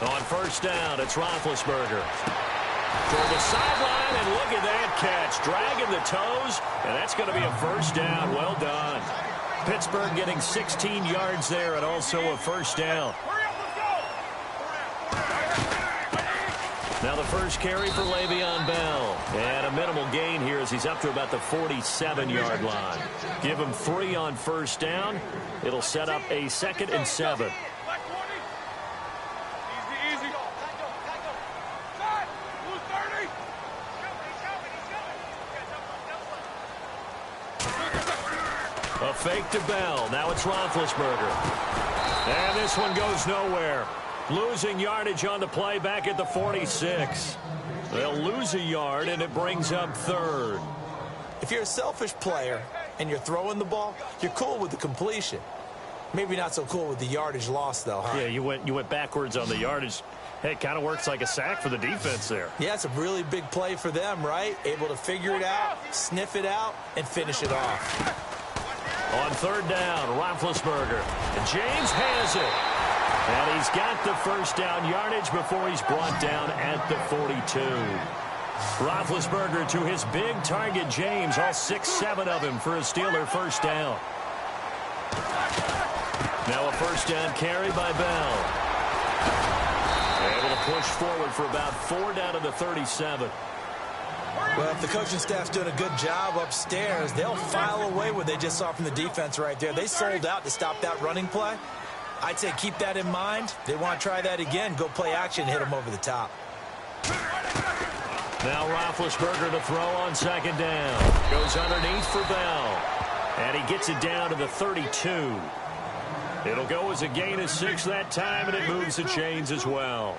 On first down, it's Roethlisberger. Toward the sideline, and look at that catch. Dragging the toes, and that's going to be a first down. Well done. Pittsburgh getting 16 yards there and also a first down. Now the first carry for Le'Veon Bell. And a minimal gain here as he's up to about the 47-yard line. Give him 3 on first down. It'll set up a 2nd and 7. A fake to Bell. Now it's Roethlisberger. And this one goes nowhere. Losing yardage on the play back at the 46. They'll lose a yard, and it brings up 3rd. If you're a selfish player and you're throwing the ball, you're cool with the completion. Maybe not so cool with the yardage loss, though, huh? Yeah, you went backwards on the yardage. Hey, it kind of works like a sack for the defense there. Yeah, it's a really big play for them, right? Able to figure it out, sniff it out, and finish it off. On 3rd down, Roethlisberger. And James has it. And he's got the first down yardage before he's brought down at the 42. Roethlisberger to his big target, James. All 6-7 of him for a Steeler first down. Now a first down carry by Bell. Able to push forward for about 4 down to the 37. Well, if the coaching staff's doing a good job upstairs, they'll file away what they just saw from the defense right there. They sold out to stop that running play. I'd say keep that in mind. They want to try that again. Go play action, hit them over the top. Now Roethlisberger to throw on 2nd down. Goes underneath for Bell. And he gets it down to the 32. It'll go as a gain of 6 that time, and it moves the chains as well.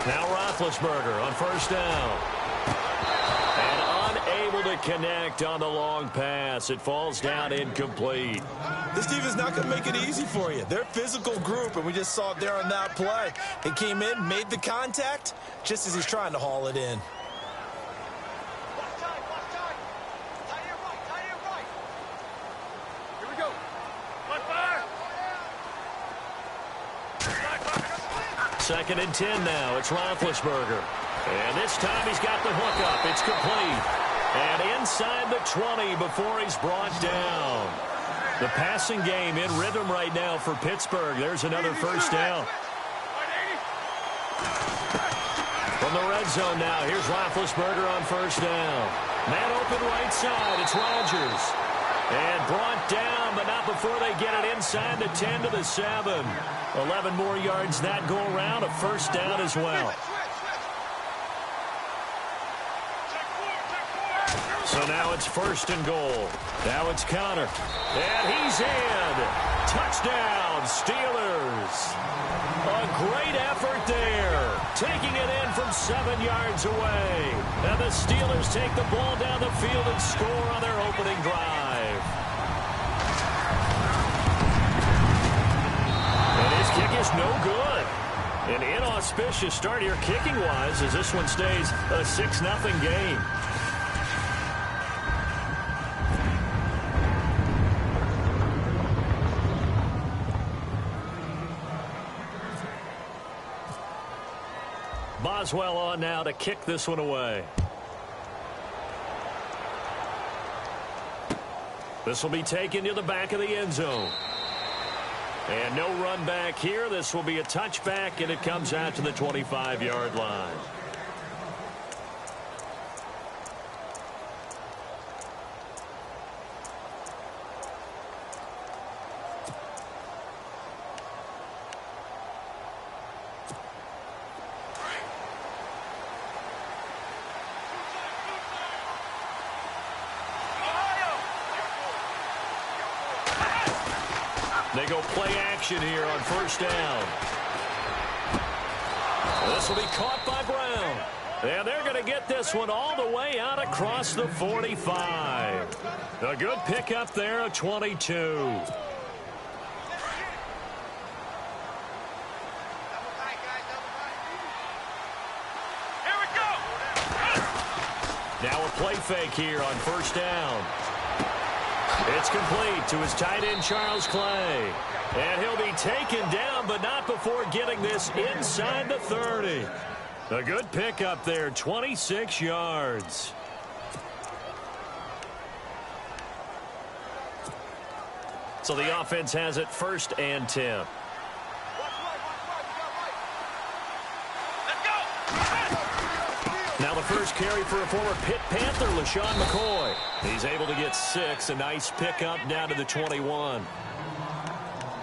Now Roethlisberger on first down. And unable to connect on the long pass. It falls down incomplete. This team is not going to make it easy for you. They're a physical group, and we just saw it there on that play. He came in, made the contact, just as he's trying to haul it in. Here we go. 2nd and 10 now. It's Roethlisberger. And this time he's got the hook up. It's complete. And inside the 20 before he's brought down. The passing game in rhythm right now for Pittsburgh. There's another first down. From the red zone now, here's Roethlisberger on first down. Man open right side. It's Rodgers. And brought down, but not before they get it inside the 10 to the 7. 11 more yards that go around. A first down as well. So now it's 1st and goal. Now it's Connor. And he's in. Touchdown, Steelers. A great effort there. Taking it in from 7 yards away. And the Steelers take the ball down the field and score on their opening drive. And his kick is no good. An inauspicious start here kicking-wise as this one stays a 6-0 game. Boswell on now to kick this one away. This will be taken to the back of the end zone. And no run back here. This will be a touchback, and it comes out to the 25-yard line. They go play action here on first down. This will be caught by Brown. And they're going to get this one all the way out across the 45. A good pickup there of 22. Now a play fake here on first down. It's It's complete to his tight end, Charles Clay. And he'll be taken down, but not before getting this inside the 30. A good pickup there, 26 yards. So the offense has it 1st and 10. Now the first carry for a former Pitt Panther, LaShawn McCoy. He's able to get 6, a nice pickup down to the 21.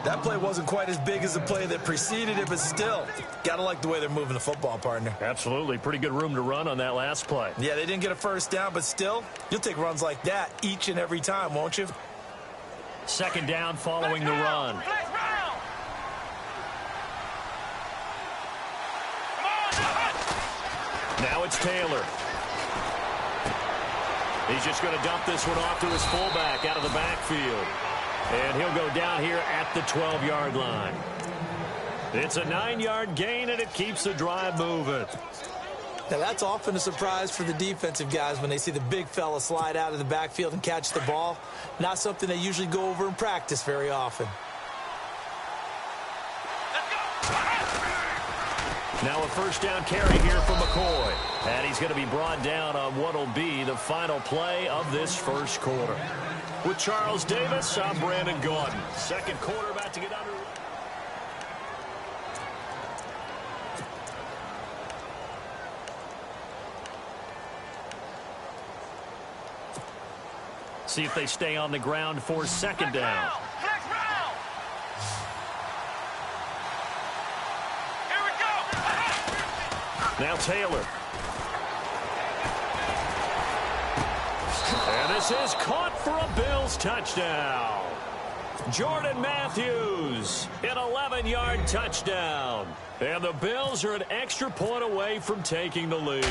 That play wasn't quite as big as the play that preceded it, but still, got to like the way they're moving the football, partner. Absolutely. Pretty good room to run on that last play. Yeah, they didn't get a first down, but still, you'll take runs like that each and every time, won't you? 2nd down following the run. Now it's Taylor. He's just going to dump this one off to his fullback out of the backfield. And he'll go down here at the 12-yard line. It's a 9-yard gain, and it keeps the drive moving. Now, that's often a surprise for the defensive guys when they see the big fella slide out of the backfield and catch the ball. Not something they usually go over in practice very often. Now a 1st down carry here for McCoy. And he's going to be brought down on what will be the final play of this 1st quarter. With Charles Davis, I'm Brandon Gordon. 2nd quarter about to get underway. See if they stay on the ground for 2nd down. Now Taylor. And this is caught for a Bills touchdown. Jordan Matthews, an 11-yard touchdown. And the Bills are an extra point away from taking the lead.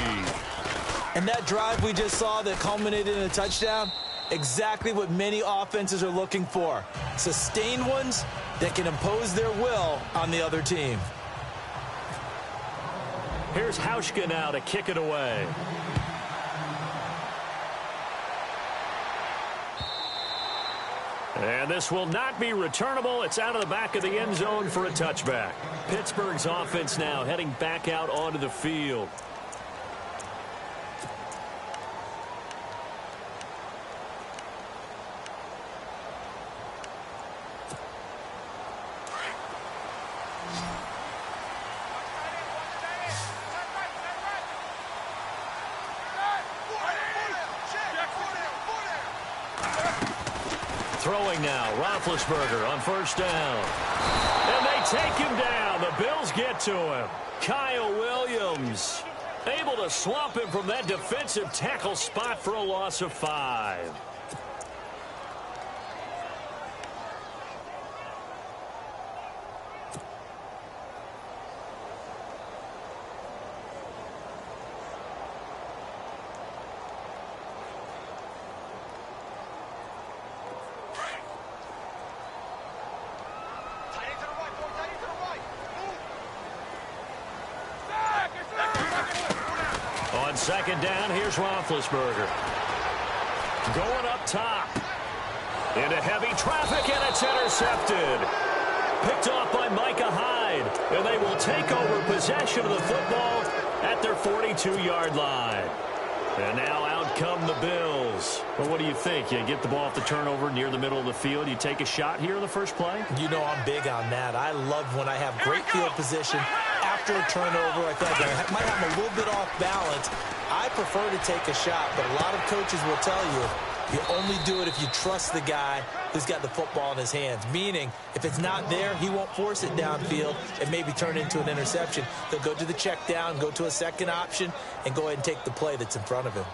And that drive we just saw that culminated in a touchdown, exactly what many offenses are looking for. Sustained ones that can impose their will on the other team. Here's Hauschka now to kick it away. And this will not be returnable. It's out of the back of the end zone for a touchback. Pittsburgh's offense now heading back out onto the field. Throwing now, Roethlisberger on 1st down. And they take him down. The Bills get to him. Kyle Williams able to swamp him from that defensive tackle spot for a loss of 5. On 2nd down, here's Roethlisberger. Going up top. Into heavy traffic, and it's intercepted. Picked off by Micah Hyde. And they will take over possession of the football at their 42-yard line. And now out come the Bills. Well, what do you think? You get the ball off the turnover near the middle of the field. You take a shot here in the first play? You know I'm big on that. I love when I have great field position after a turnover. I feel like I might have a little bit off balance. I prefer to take a shot, but a lot of coaches will tell you you only do it if you trust the guy who's got the football in his hands. Meaning, if it's not there, he won't force it downfield and maybe turn it into an interception. He'll go to the check down, go to a second option, and go ahead and take the play that's in front of him.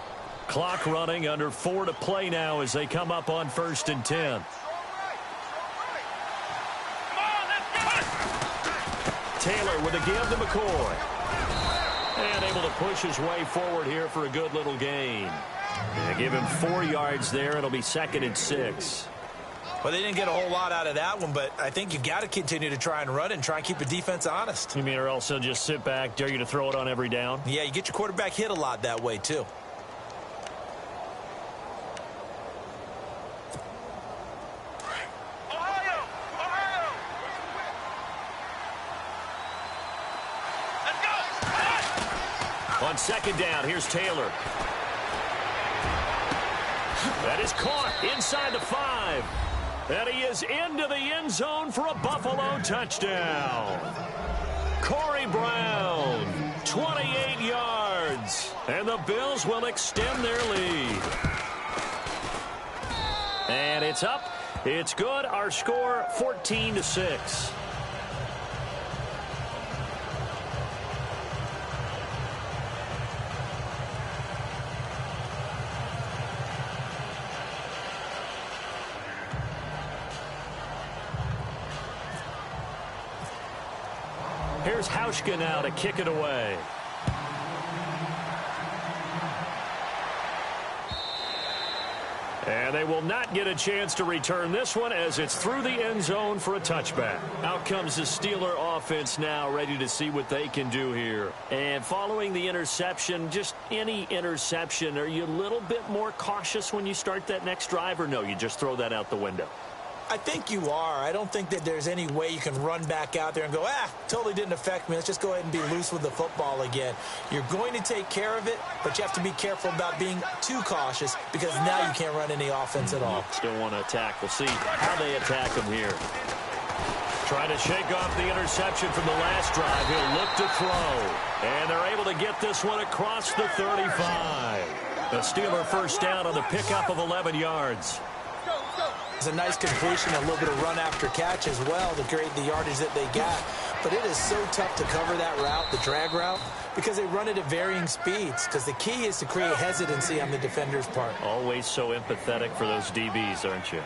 Clock running, under 4 to play now as they come up on 1st and 10. Taylor with a give to McCoy. And able to push his way forward here for a good little gain. And give him 4 yards there. It'll be 2nd and 6. Well, they didn't get a whole lot out of that one, but I think you got to continue to try and run and try and keep the defense honest. You mean or else they'll just sit back, dare you to throw it on every down? Yeah, you get your quarterback hit a lot that way, too. On second down, here's Taylor. That is caught inside the 5. And he is into the end zone for a Buffalo touchdown. Corey Brown, 28 yards. And the Bills will extend their lead. And it's up. It's good. Our score, 14-6. Here's Hauschka now to kick it away. And they will not get a chance to return this one as it's through the end zone for a touchback. Out comes the Steeler offense now, ready to see what they can do here. And following the interception, just any interception, are you a little bit more cautious when you start that next drive, or no, you just throw that out the window? I think you are. I don't think that there's any way you can run back out there and go, totally didn't affect me. Let's just go ahead and be loose with the football again. You're going to take care of it, but you have to be careful about being too cautious because now you can't run any offense at all. Still want to attack. We'll see how they attack him here. Trying to shake off the interception from the last drive. He'll look to throw. And they're able to get this one across the 35. The Steeler first down on the pickup of 11 yards. It's a nice completion, a little bit of run after catch as well to create the yardage that they got. But it is so tough to cover that route, the drag route, because they run it at varying speeds. Because the key is to create hesitancy on the defender's part. Always so empathetic for those DBs, aren't you?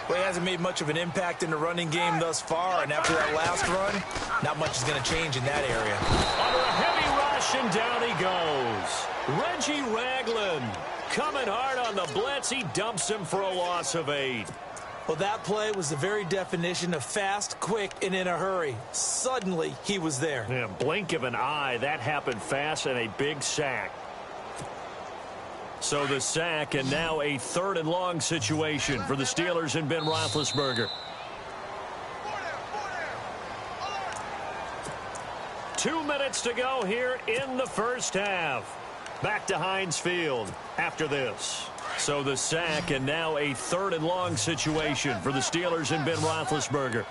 Well, he hasn't made much of an impact in the running game thus far. And after that last run, not much is going to change in that area. Under a heavy rush, and down he goes. Reggie Ragland. Coming hard on the blitz, he dumps him for a loss of 8. Well, that play was the very definition of fast, quick, and in a hurry. Suddenly, he was there. Yeah, blink of an eye, that happened fast, and a big sack. So the sack, and now a 3rd and long situation for the Steelers and Ben Roethlisberger. 2 minutes to go here in the first half. Back to Heinz Field after this. So the sack, and now a 3rd and long situation for the Steelers and Ben Roethlisberger.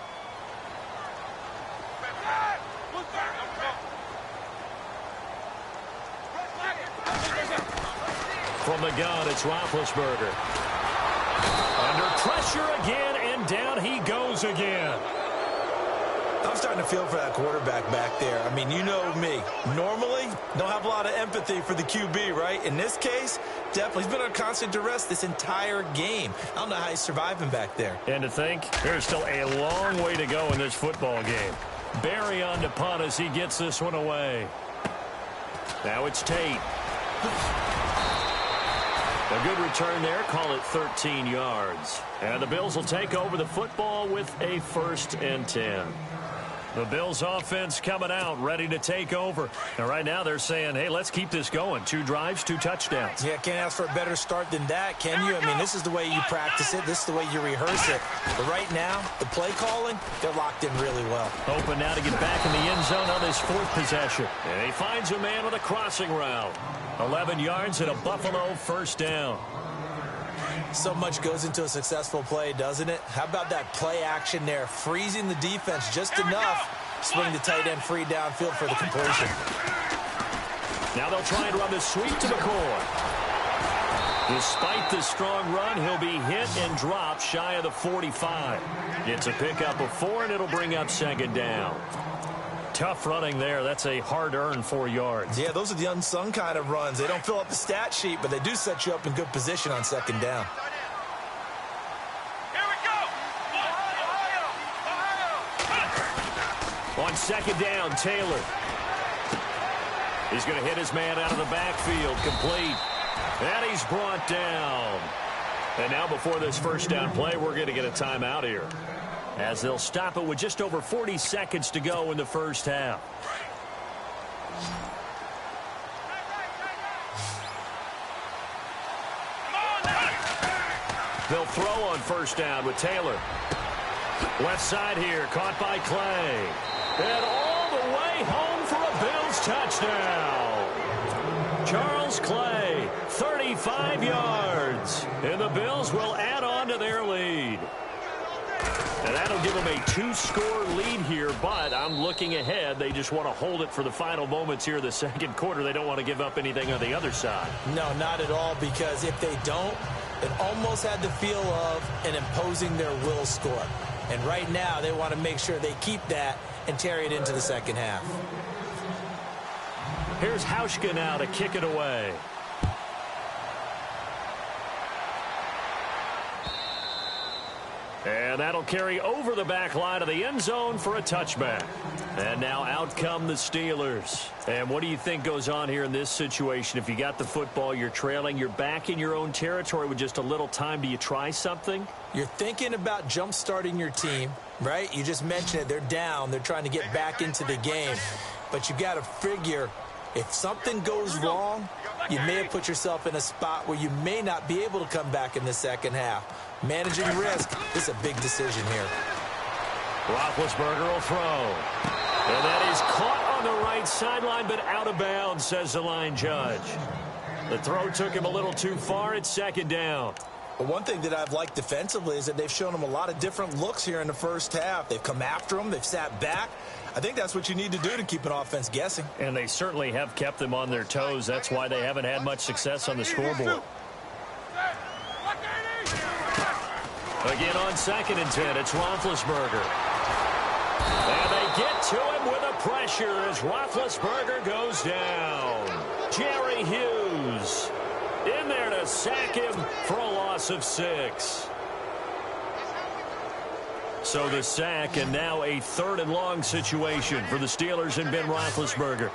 From the gun, it's Roethlisberger. Under pressure again, and down he goes again. I'm starting to feel for that quarterback back there. I mean, you know me. Normally, don't have a lot of empathy for the QB, right? In this case, definitely. He's been under constant duress this entire game. I don't know how he's surviving back there. And to think, there's still a long way to go in this football game. Barry on to punt as he gets this one away. Now it's Tate. A good return there. Call it 13 yards. And the Bills will take over the football with a 1st and 10. The Bills offense coming out, ready to take over. And right now they're saying, hey, let's keep this going. 2 drives, 2 touchdowns. Yeah, can't ask for a better start than that, can you? I mean, this is the way you practice it. This is the way you rehearse it. But right now, the play calling, they're locked in really well. Open now to get back in the end zone on this 4th possession. And he finds a man with a crossing route. 11 yards and a Buffalo first down. So much goes into a successful play, doesn't it? How about that play action there? Freezing the defense just enough. Swing the tight end free downfield for the completion. Now they'll try and run the sweep to McCoy. Despite the strong run, he'll be hit and dropped shy of the 45. It's a pickup of 4, and it'll bring up 2nd down. Tough running there. That's a hard-earned 4 yards. Yeah, those are the unsung kind of runs. They don't fill up the stat sheet, but they do set you up in good position on 2nd down. Here we go. On 2nd down, Taylor. He's going to hit his man out of the backfield. Complete. And he's brought down. And now before this first down play, we're going to get a timeout here, as they'll stop it with just over 40 seconds to go in the first half. They'll throw on first down with Taylor. Left side here, caught by Clay. And all the way home for a Bills Fields, touchdown. Charles Clay, 35 yards. And the Bills will add on to their lead. And that'll give them a 2-score lead here, but I'm looking ahead. They just want to hold it for the final moments here of the second quarter. They don't want to give up anything on the other side. No, not at all, because if they don't, it almost had the feel of an imposing their will score. And right now, they want to make sure they keep that and carry it into the second half. Here's Hauschka now to kick it away. And that'll carry over the back line of the end zone for a touchback. And now out come the Steelers. And what do you think goes on here in this situation? If you got the football, you're trailing, you're back in your own territory with just a little time. Do you try something? You're thinking about jump-starting your team, right? You just mentioned it. They're down. They're trying to get back into the game. But you got to figure, if something goes wrong, you may have put yourself in a spot where you may not be able to come back in the second half. Managing risk is a big decision here. Roethlisberger will throw. And that is caught on the right sideline, but out of bounds, says the line judge. The throw took him a little too far. It's second down. But one thing that I've liked defensively is that they've shown him a lot of different looks here in the first half. They've come after him. They've sat back. I think that's what you need to do to keep an offense guessing. And they certainly have kept them on their toes. That's why they haven't had much success on the scoreboard. Again on 2nd and 10, it's Roethlisberger. And they get to him with a pressure as Roethlisberger goes down. Jerry Hughes in there to sack him for a loss of 6. So the sack, and now a 3rd and long situation for the Steelers and Ben Roethlisberger.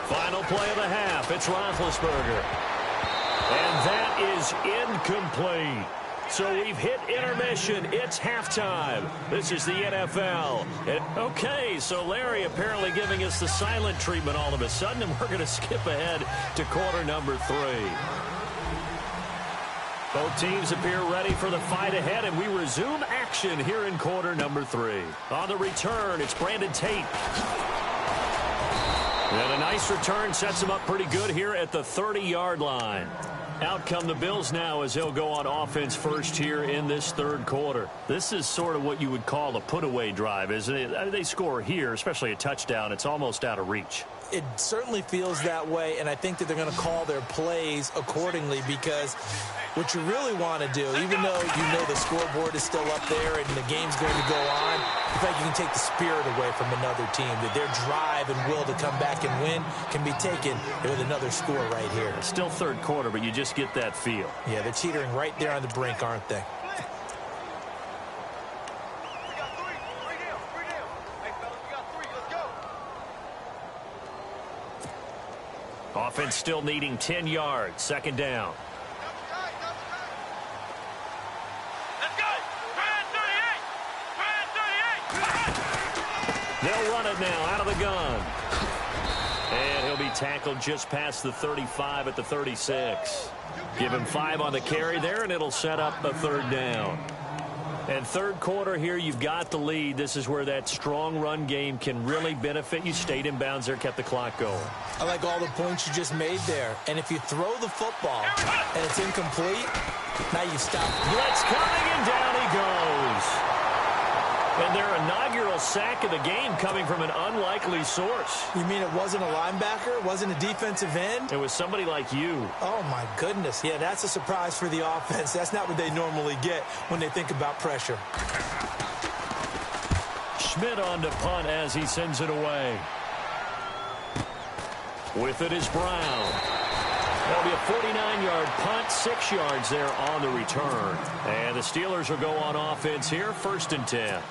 Final play of the half, it's Roethlisberger. And that is incomplete. So we've hit intermission. It's halftime. This is the NFL. Okay, so Larry apparently giving us the silent treatment all of a sudden, and we're going to skip ahead to quarter number 3. Both teams appear ready for the fight ahead, and we resume action here in quarter number 3. On the return, it's Brandon Tate. And a nice return sets him up pretty good here at the 30-yard line. Out come the Bills now as they'll go on offense first here in this 3rd quarter. This is sort of what you would call a put-away drive, isn't it? I mean, they score here, especially a touchdown. It's almost out of reach. It certainly feels that way, and I think that they're going to call their plays accordingly, because what you really want to do, even though you know the scoreboard is still up there and the game's going to go on, in fact, you can take the spirit away from another team, that their drive and will to come back and win can be taken with another score right here. It's still 3rd quarter, but you just get that feel. Yeah, they're teetering right there on the brink, aren't they? Offense still needing 10 yards. 2nd down. They'll run it now out of the gun. And he'll be tackled just past the 35 at the 36. Give him 5 on the carry there, and it'll set up a 3rd down. And 3rd quarter here, you've got the lead. This is where that strong run game can really benefit you. Stayed in bounds there, kept the clock going. I like all the points you just made there. And if you throw the football and it's incomplete, now you stop. Blitz coming, and down he goes. And their inaugural sack of the game coming from an unlikely source. You mean it wasn't a linebacker? It wasn't a defensive end? It was somebody like you. Oh, my goodness. Yeah, that's a surprise for the offense. That's not what they normally get when they think about pressure. Schmidt on to punt as he sends it away. With it is Brown. That'll be a 49-yard punt, 6 yards there on the return. And the Steelers will go on offense here, 1st and 10.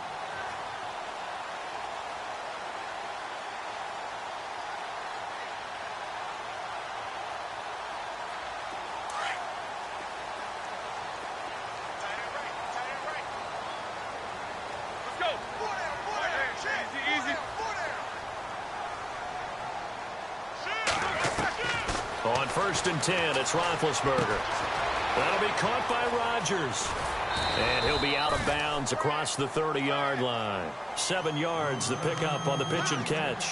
On 1st and 10, it's Roethlisberger. That'll be caught by Rodgers. And he'll be out of bounds across the 30-yard line. 7 yards the pickup on the pitch and catch.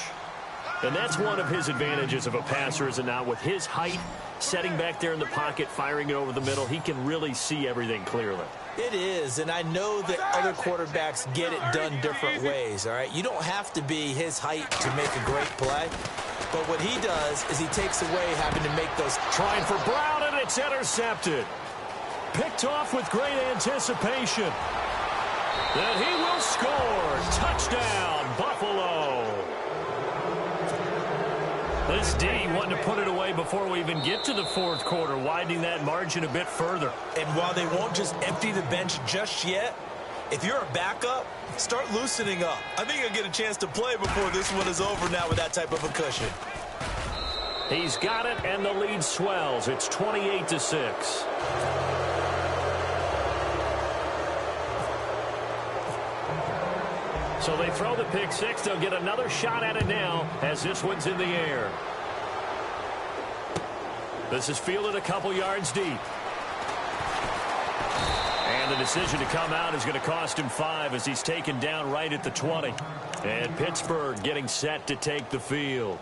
And that's one of his advantages of a passer, is it not? With his height, setting back there in the pocket, firing it over the middle, he can really see everything clearly. It is, and I know that other quarterbacks get it done different ways, all right? You don't have to be his height to make a great play. But what he does is he takes away having to make those. Trying for Brown, and it's intercepted. Picked off with great anticipation. Then he will score. Touchdown, Buffalo. This D wanted to put it away before we even get to the fourth quarter, widening that margin a bit further. And while they won't just empty the bench just yet, if you're a backup, start loosening up. I think you'll get a chance to play before this one is over now with that type of a cushion. He's got it, and the lead swells. It's 28-6. So they throw the pick six. They'll get another shot at it now as this one's in the air. This is fielded a couple yards deep. And the decision to come out is going to cost him 5 as he's taken down right at the 20. And Pittsburgh getting set to take the field.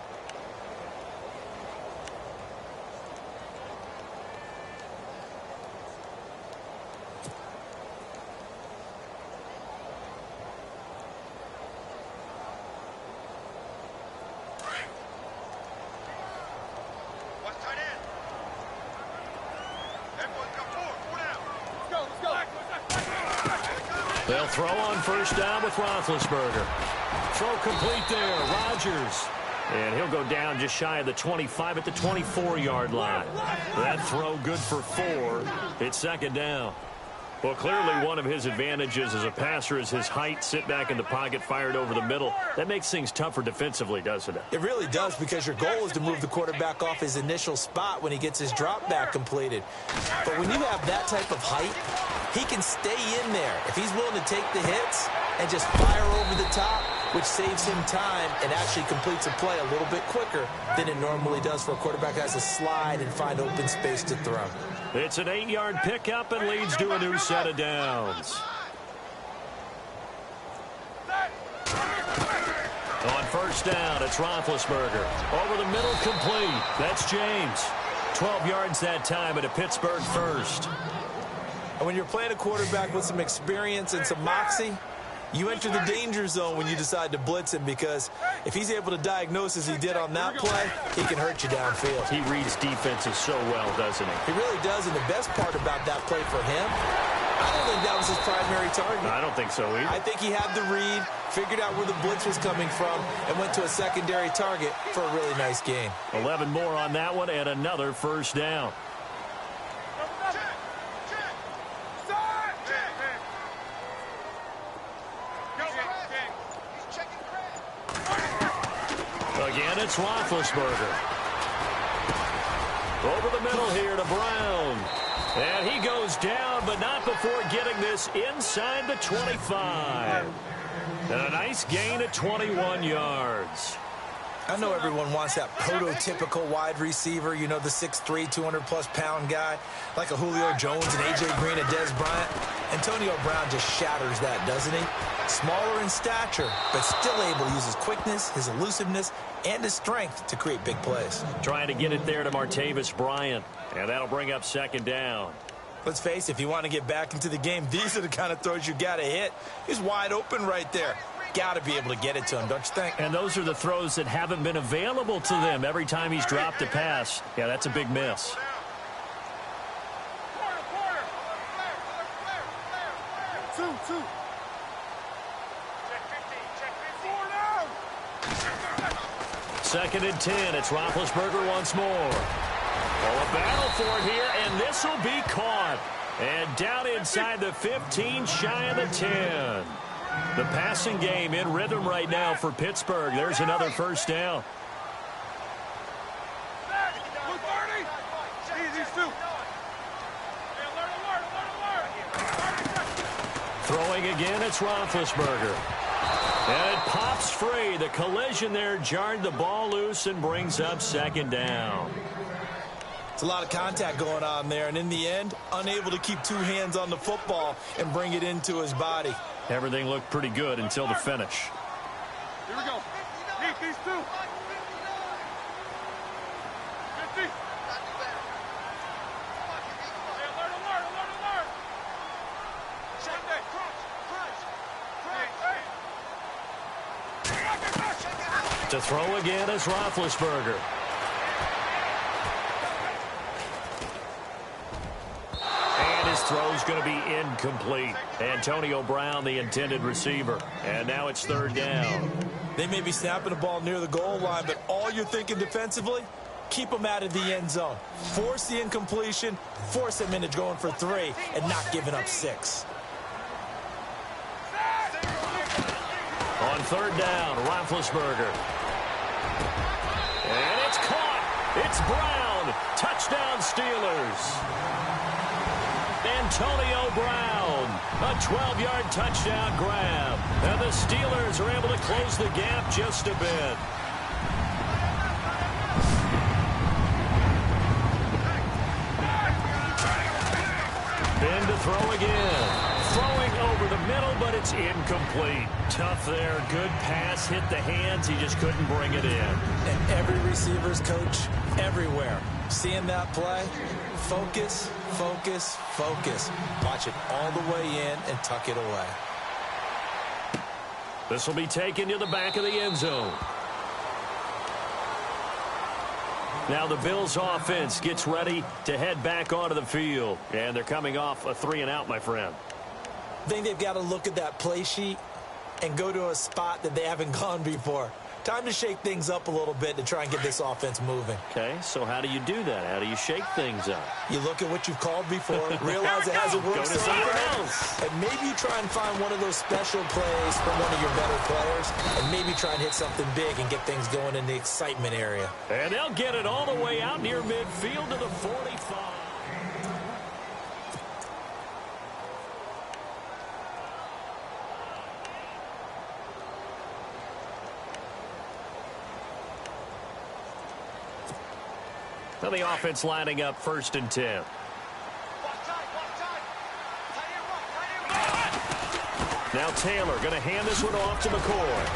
They'll throw on first down with Roethlisberger. Throw complete there. Rodgers. And he'll go down just shy of the 25 at the 24-yard line. That throw good for 4. It's second down. Well, clearly one of his advantages as a passer is his height. Sit back in the pocket, fired over the middle. That makes things tougher defensively, doesn't it? It really does, because your goal is to move the quarterback off his initial spot when he gets his drop back completed. But when you have that type of height, he can stay in there if he's willing to take the hits and just fire over the top, which saves him time and actually completes a play a little bit quicker than it normally does for a quarterback that has to slide and find open space to throw. It's an 8-yard pickup and leads to a new set of downs. On first down, it's Roethlisberger. Over the middle, complete. That's James. 12 yards that time at a Pittsburgh first. And when you're playing a quarterback with some experience and some moxie, you enter the danger zone when you decide to blitz him, because if he's able to diagnose as he did on that play, he can hurt you downfield. He reads defenses so well, doesn't he? He really does, and the best part about that play for him, I don't think that was his primary target. I don't think so either. I think he had the read, figured out where the blitz was coming from, and went to a secondary target for a really nice gain. 11 more on that one and another first down. Again, it's Roethlisberger. Over the middle here to Brown. And he goes down, but not before getting this inside the 25. And a nice gain of 21 yards. I know everyone wants that prototypical wide receiver, you know, the 6'3", 200-plus pound guy, like a Julio Jones and A.J. Green and Dez Bryant. Antonio Brown just shatters that, doesn't he? Smaller in stature, but still able to use his quickness, his elusiveness, and his strength to create big plays. Trying to get it there to Martavis Bryant, and that'll bring up second down. Let's face it, if you want to get back into the game, these are the kind of throws you got to hit. He's wide open right there. Got to be able to get it to him, don't you think? And those are the throws that haven't been available to them every time he's dropped a pass. Yeah, that's a big miss. Second and 10. It's Roethlisberger once more. Oh, a battle for it here, and this will be caught. And down inside the 15, shy of the 10. The passing game in rhythm right now for Pittsburgh. There's another first down. Throwing again, it's Roethlisberger. And it pops free. The collision there jarred the ball loose and brings up second down. It's a lot of contact going on there, and in the end, unable to keep two hands on the football and bring it into his body. Everything looked pretty good until the finish. Here we go. Need these two. 50. To throw again is Roethlisberger. And his throw's going to be incomplete. Antonio Brown, the intended receiver. And now it's third down. They may be snapping the ball near the goal line, but all you're thinking defensively, keep them out of the end zone. Force the incompletion, force them into going for 3, and not giving up 6. On third down, Roethlisberger. And it's caught. It's Brown. Touchdown, Steelers. Antonio Brown. A 12-yard touchdown grab. And the Steelers are able to close the gap just a bit. Ben to throw again. Throwing over the middle, but it's incomplete. Tough there. Good pass. Hit the hands. He just couldn't bring it in. And every receiver's coach everywhere. Seeing that play, focus, focus, focus. Watch it all the way in and tuck it away. This will be taken to the back of the end zone. Now the Bills offense gets ready to head back onto the field. And they're coming off a 3-and-out, my friend. I think they've got to look at that play sheet and go to a spot that they haven't gone before. Time to shake things up a little bit to try and get this offense moving. Okay, so how do you do that? How do you shake things up? You look at what you've called before, realize it hasn't worked Go to so something far, else. and maybe you try and find one of those special plays from one of your better players, and maybe try and hit something big and get things going in the excitement area. And they'll get it all the way out near midfield to the 45. Now the offense lining up 1st and 10. Now Taylor going to hand this one off to McCoy.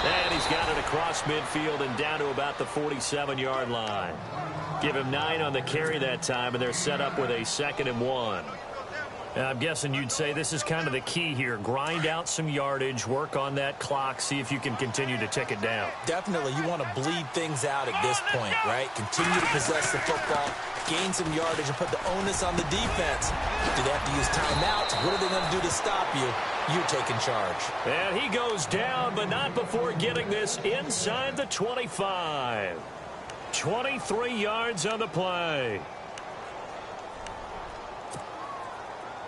And he's got it across midfield and down to about the 47-yard line. Give him 9 on the carry that time, and they're set up with a 2nd and 1. I'm guessing you'd say this is kind of the key here. Grind out some yardage, work on that clock, see if you can continue to tick it down. Definitely, you want to bleed things out at this point, right? Continue to possess the football, gain some yardage, and put the onus on the defense. Do they have to use timeouts? What are they going to do to stop you? You're taking charge. And he goes down, but not before getting this inside the 25. 23 yards on the play.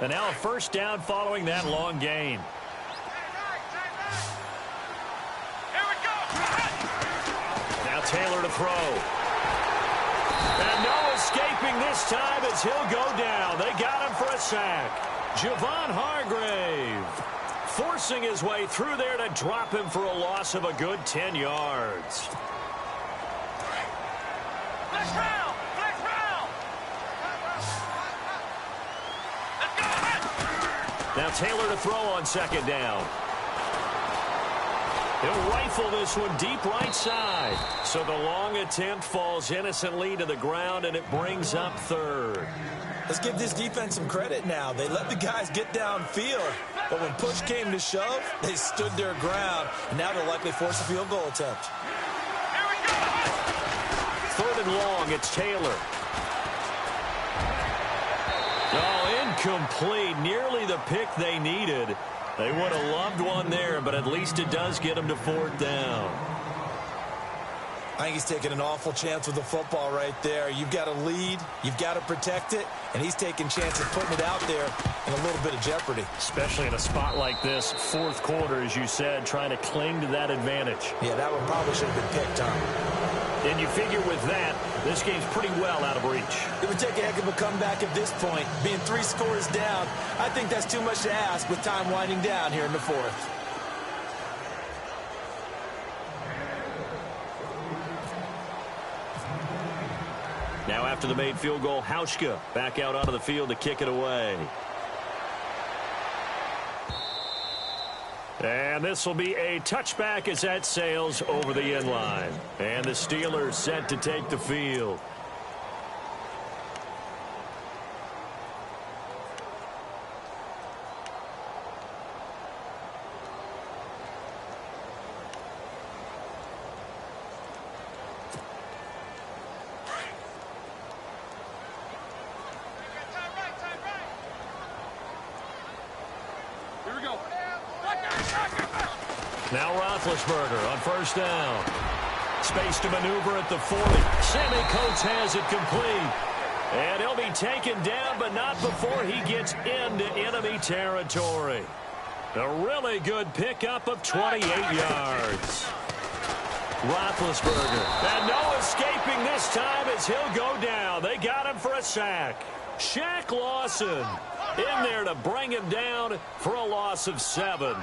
And now a 1st down following that long gain. Now Taylor to throw. And no escaping this time as he'll go down. They got him for a sack. Javon Hargrave forcing his way through there to drop him for a loss of a good 10 yards. Now Taylor to throw on 2nd down. He'll rifle this one deep right side. So the long attempt falls innocently to the ground, and it brings up 3rd. Let's give this defense some credit now. They let the guys get downfield, but when push came to shove, they stood their ground, and now they'll likely force a field goal attempt. 3rd and long, it's Taylor. Oh, incomplete. Nearly the pick they needed. They would have loved one there, but at least it does get them to 4th down. I think he's taking an awful chance with the football right there. You've got to lead, you've got to protect it, and he's taking chances putting it out there in a little bit of jeopardy. Especially in a spot like this, 4th quarter, as you said, trying to cling to that advantage. Yeah, that one probably should have been picked, Tom. And you figure with that, this game's pretty well out of reach. It would take a heck of a comeback at this point. Being 3 scores down, I think that's too much to ask with time winding down here in the 4th. Now after the made field goal, Hauschka back out onto the field to kick it away. And this will be a touchback as that sails over the end line. And the Steelers set to take the field. Now Roethlisberger on first down. Space to maneuver at the 40. Sammy Coates has it complete. And he'll be taken down, but not before he gets into enemy territory. A really good pickup of 28 yards. Roethlisberger. And no escaping this time as he'll go down. They got him for a sack. Shaq Lawson in there to bring him down for a loss of 7.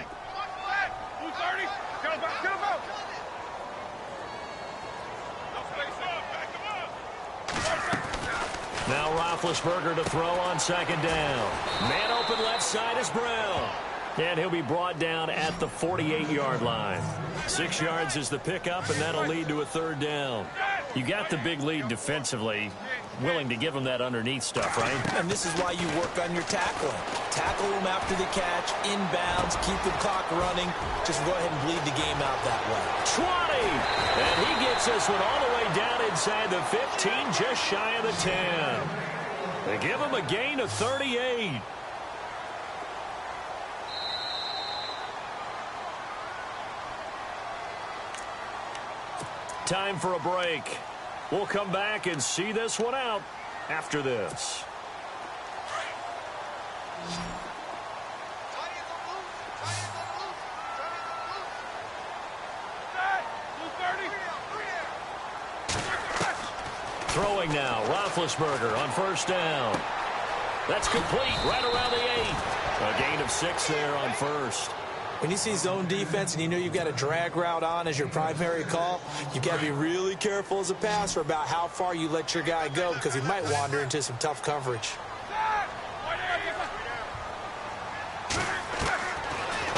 Now Roethlisberger to throw on second down. Man open left side is Brown. And he'll be brought down at the 48-yard line. 6 yards is the pickup, and that'll lead to a third down. You got the big lead defensively. Willing to give them that underneath stuff, right? And this is why you work on your tackling. Tackle them after the catch, inbounds, keep the clock running. Just go ahead and bleed the game out that way. 20! And he gets this one all the way down inside the 15, just shy of the 10. They give him a gain of 38. Time for a break. We'll come back and see this one out after this. Throwing now, Roethlisberger on first down. That's complete right around the 8. A gain of 6 there on first. When you see zone defense and you know you've got a drag route on as your primary call, you've got to be really careful as a passer about how far you let your guy go because he might wander into some tough coverage.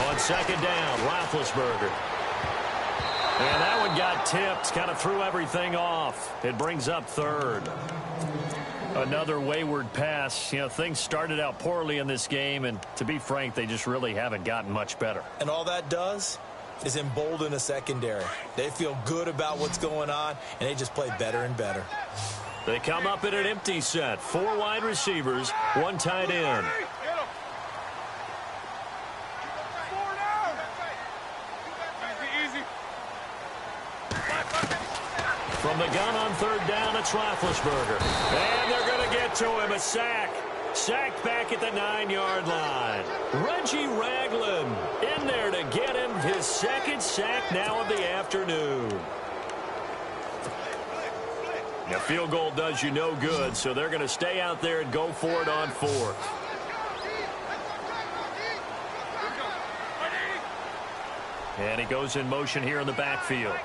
On second down, Roethlisberger. And that one got tipped, kind of threw everything off. It brings up third. Another wayward pass. You know, things started out poorly in this game, and to be frank, they just really haven't gotten much better. And all that does is embolden a secondary. They feel good about what's going on, and they just play better and better. They come up in an empty set. 4 wide receivers, 1 tight end. From the gun on third down, it's Roethlisberger. And they're going to get to him. A sack. Sacked back at the 9-yard line. Reggie Ragland in there to get him his second sack now of the afternoon. The field goal does you no good, so they're going to stay out there and go for it on 4th. And he goes in motion here in the backfield.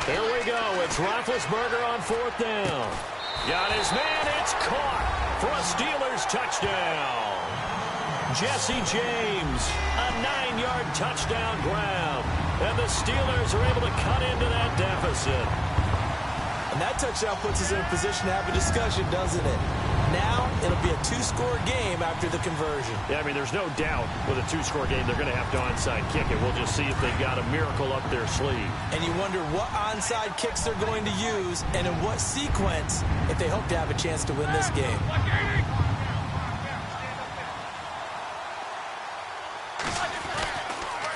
Here we go. It's Roethlisberger on 4th down. Got his man. It's caught for a Steelers touchdown. Jesse James, a 9-yard touchdown grab. And the Steelers are able to cut into that deficit. And that touchdown puts us in a position to have a discussion, doesn't it? Now it'll be a 2-score game after the conversion. Yeah, I mean, there's no doubt with a 2-score game they're going to have to onside kick it. We'll just see if they've got a miracle up their sleeve. And you wonder what onside kicks they're going to use and in what sequence if they hope to have a chance to win this game.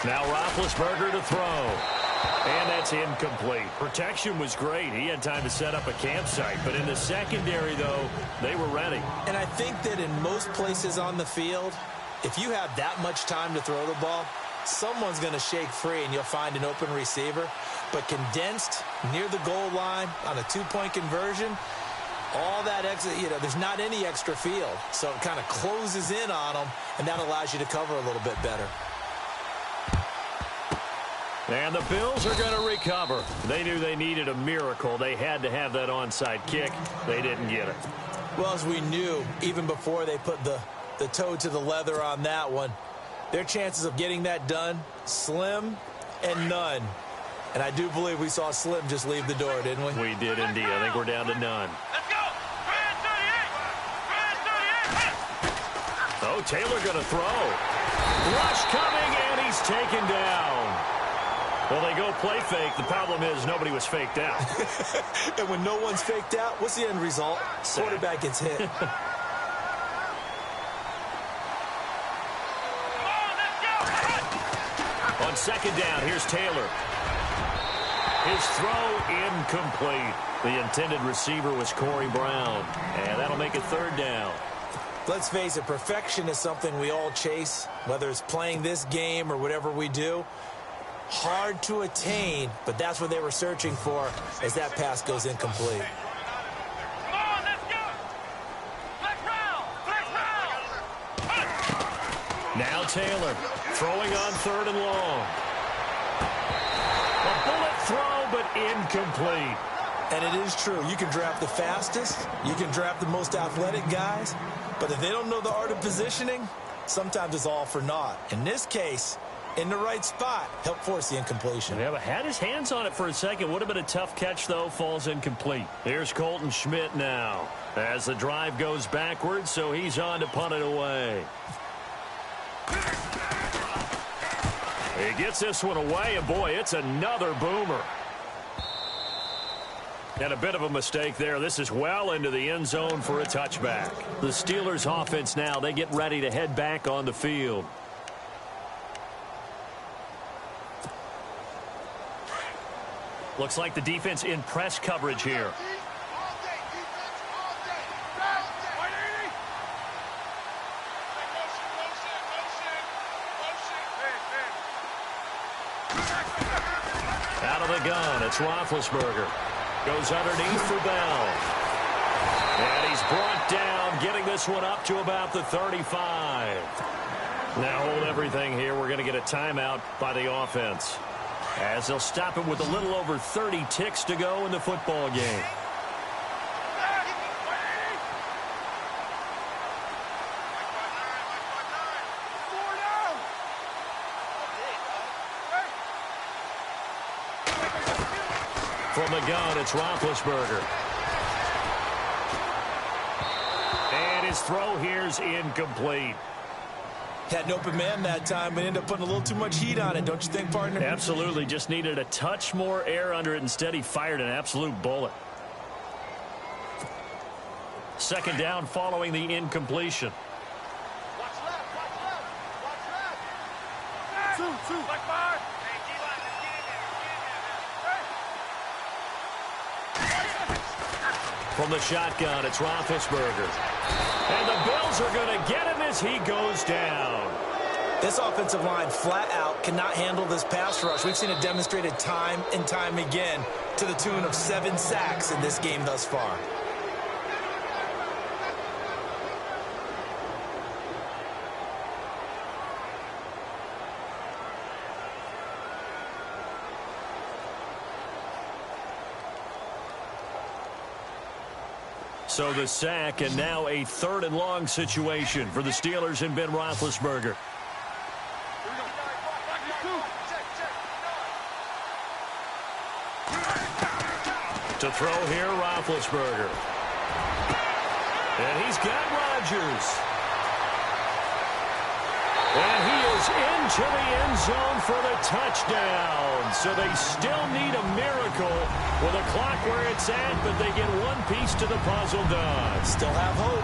Now Roethlisberger to throw. And that's incomplete. Protection was great. He had time to set up a campsite. But in the secondary, though, they were ready. And I think that in most places on the field, if you have that much time to throw the ball, someone's going to shake free and you'll find an open receiver. But condensed near the goal line on a 2-point conversion, All that extra, there's not any extra field. So it kind of closes in on them, and that allows you to cover a little bit better. And the Bills are going to recover. They knew they needed a miracle. They had to have that onside kick. They didn't get it. Well, as we knew, even before they put the toe to the leather on that one, their chances of getting that done, slim and none. And I do believe we saw Slim just leave the door, didn't we? We did indeed. I think we're down to none. Let's go! Oh, Taylor going to throw. Rush coming, and he's taken down. Well, they go play fake. The problem is nobody was faked out. And when no one's faked out, what's the end result? Sack. Quarterback gets hit. On second down, here's Taylor. His throw incomplete. The intended receiver was Corey Brown. And that'll make it third down. Let's face it, perfection is something we all chase, whether it's playing this game or whatever we do. Hard to attain, but that's what they were searching for as that pass goes incomplete. Come on, let's go! Flex round! Flex round! Now Taylor throwing on third and long. A bullet throw, but incomplete. And it is true. You can draft the fastest. You can draft the most athletic guys. But if they don't know the art of positioning, sometimes it's all for naught. In this case, in the right spot, helped force the incompletion. Yeah, but had his hands on it for a second. Would have been a tough catch, though. Falls incomplete. Here's Colton Schmidt now as the drive goes backwards, so he's on to punt it away. He gets this one away, and boy, it's another boomer. And a bit of a mistake there. This is well into the end zone for a touchback. The Steelers offense now, they get ready to head back on the field. Looks like the defense in press coverage here. Out of the gun, it's Roethlisberger. Goes underneath for Bell. And he's brought down, getting this one up to about the 35. Now hold everything here. We're going to get a timeout by the offense, as they'll stop it with a little over 30 ticks to go in the football game. From the gun, it's Roethlisberger. And his throw here's incomplete. Had an open man that time, but ended up putting a little too much heat on it, don't you think, partner? Absolutely. Just needed a touch more air under it. Instead, he fired an absolute bullet. Second down following the incompletion. Watch left, watch left, watch left. Two. Like five. Hey, D-line, let's get in there. From the shotgun, it's Roethlisberger. And the Bills are going to get him as he goes down. This offensive line flat out cannot handle this pass rush. We've seen it demonstrated time and time again to the tune of 7 sacks in this game thus far. So the sack, and now a third and long situation for the Steelers and Ben Roethlisberger. To throw here, Roethlisberger. And he's got Rodgers. And he is into the end zone for the touchdown. So they still need a miracle with a clock where it's at, but they get one piece to the puzzle done. Still have hope.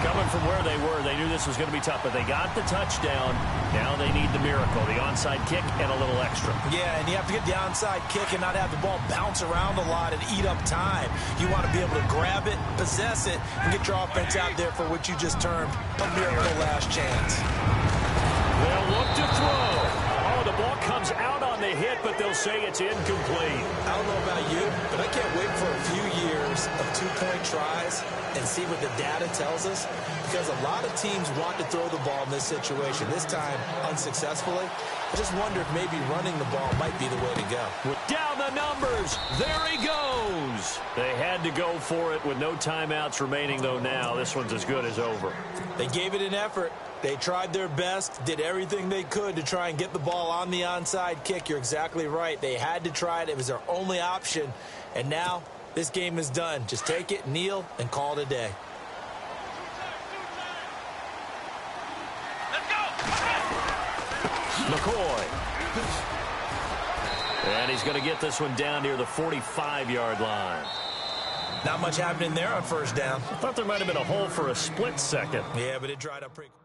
Coming from where they were, they knew this was going to be tough, but they got the touchdown. Now they need the miracle, the onside kick and a little extra. Yeah, and you have to get the onside kick and not have the ball bounce around a lot and eat up time. You want to be able to grab it, possess it, and get your offense out there for what you just termed a miracle last chance. They'll look to throw. Oh, the ball comes out on the hit, but they'll say it's incomplete. I don't know about you, but I can't wait for a few years of two-point tries and see what the data tells us, because a lot of teams want to throw the ball in this situation, this time unsuccessfully. I just wonder if maybe running the ball might be the way to go. Down the numbers. There he goes. They had to go for it with no timeouts remaining, though now. This one's as good as over. They gave it an effort. They tried their best, did everything they could to try and get the ball on the onside kick. You're exactly right. They had to try it. It was their only option. And now this game is done. Just take it, kneel, and call it a day. Let's go. McCoy. And he's going to get this one down near the 45-yard line. Not much happening there on first down. I thought there might have been a hole for a split second. Yeah, but it dried up pretty quick.